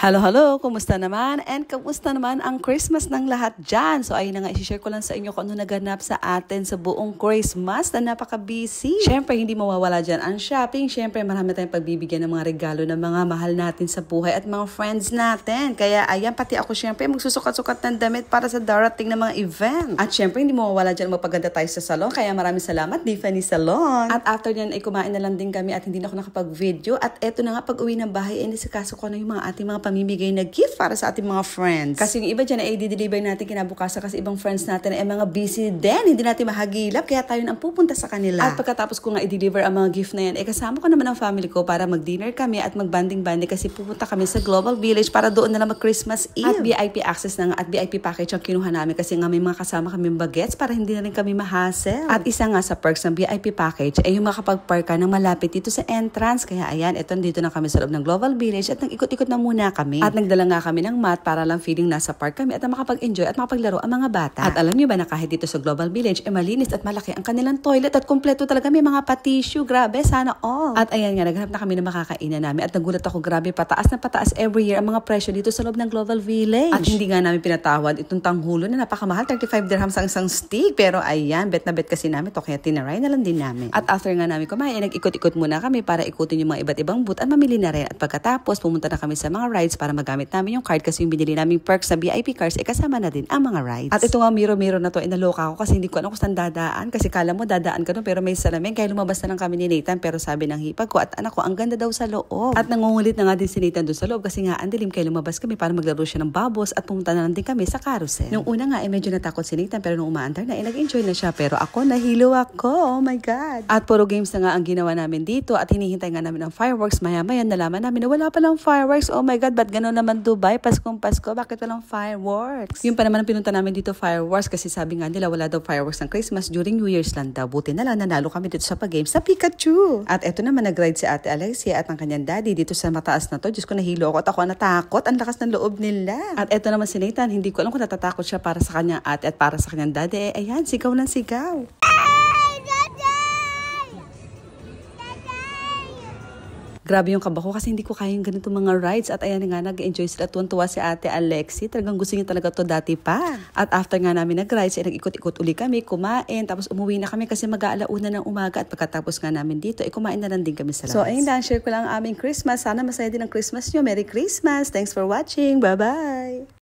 Hello, hello! Kumusta naman? And kumusta naman ang Christmas ng lahat dyan? So ayun na nga, i-share ko lang sa inyo kung ano naganap sa atin sa buong Christmas na napaka-busy. Siyempre, hindi mawawala dyan ang shopping. Siyempre, marami tayong pagbibigyan ng mga regalo ng mga mahal natin sa buhay at mga friends natin. Kaya ayan, pati ako siyempre magsusukat-sukat ng damit para sa darating na mga event. At siyempre, hindi mawawala dyan magpaganda tayo sa salon. Kaya maraming salamat, Tiffany Salon. At after nyan, ay kumain na lang din kami at hindi na ako nakapag-video. At eto na nga, pag-uwi ng bahay, ay nisikaso ko na yung mga ating mga pamimigay na gift para sa ating mga friends. Kasi yung iba dyan ay i-deliver natin kinabukasan kasi ibang friends natin ay mga busy din. Hindi natin mahagilap kaya tayo nang pupunta sa kanila. At pagkatapos ko nga i-deliver ang mga gift na yan, kasama ko naman ang family ko para mag-dinner kami at mag-banding-banding kasi pupunta kami sa Global Village para doon na lang mag-Christmas Eve. At VIP access na nga at VIP package ang kinuha namin kasi nga may mga kasama kami bagets para hindi na rin kami mahasel. At isa nga sa perks ng VIP package ay yung makapag-park ka ng malapit dito sa entrance. Kaya ayan, eto dito na kami sa loob ng Global Village at nag-ikot-ikot na muna kami. At nagdala nga kami ng mat para lang feeling nasa park kami at makapag-enjoy at makapaglaro ang mga bata. At alam niyo ba na kahit dito sa Global Village, malinis at malaki ang kanilang toilet at kumpleto talaga may mga pa-tissue. Grabe, sana all. At ayan nga, naghanap na kami ng makakainan namin at nagulat ako, grabe, pataas na pataas every year ang mga presyo dito sa loob ng Global Village. At hindi nga namin pinatawad itong tanghulo na napakamahal, 35 dirhams ang isang stick. Pero ayan, bet na bet kasi namin to kaya tinaray na lang din namin. At after nga namin kumain, nag-ikot-ikot muna kami para ikutin yung mga iba't ibang booth at mamili na rin. At pagkatapos, pumunta na kami sa mga rides para magamit namin yung card kasi yung binili naming perks sa VIP cards kasama na din ang mga rides. At ito nga miro-miro na to, inaloka ako kasi hindi ko alam kung saan dadaan kasi kala mo dadaan ka no pero may salamin kaya lumabas na lang kami ni Nathan pero sabi ng hipag ko at anak ko ang ganda daw sa loob. At nangungulit na nga din si Nathan doon sa loob kasi nga ang dilim kaya lumabas kami para maglaro siya ng bubbles at pumunta na lang din kami sa carousel. Nung una nga medyo natakot si Nathan pero nung umaandar na nag-enjoy na siya pero ako nahilo ako. Oh my God. At puro games na nga ang ginawa namin dito at hinihintay nga namin ang fireworks. Maya-maya nalaman namin na wala palang fireworks. Oh my God, ba't gano'n naman Dubai? Paskong Pasko, bakit walang fireworks? Yung pa naman ang pinunta namin dito fireworks kasi sabi nga nila wala daw fireworks ng Christmas during New Year's lang daw. Buti na lang nanalo kami dito sa pag-game sa Pikachu. At eto naman nag-ride si Ate Alexia at ang kanyang daddy dito sa mataas na to. Diyos ko nahilo ako at ako natakot. Ang lakas ng loob nila. At eto naman si Nathan, hindi ko alam kung natatakot siya para sa kanyang ate at para sa kanyang daddy. Ayan, sigaw ng sigaw. Grabe yung kaba ko kasi hindi ko kaya yung ganito mga rides. At ayan nga, nag-enjoy sila. Tuwan-tuwa si Ate Alexi. Talagang gusto niya talaga to dati pa. At after nga namin nag-rides, nag-ikot-ikot uli kami, kumain. Tapos umuwi na kami kasi mag-aalauna ng umaga. At pagkatapos nga namin dito, kumain na lang din kami sa labas. So ayun lang, share ko lang ang aming Christmas. Sana masaya din ang Christmas nyo. Merry Christmas! Thanks for watching! Bye-bye!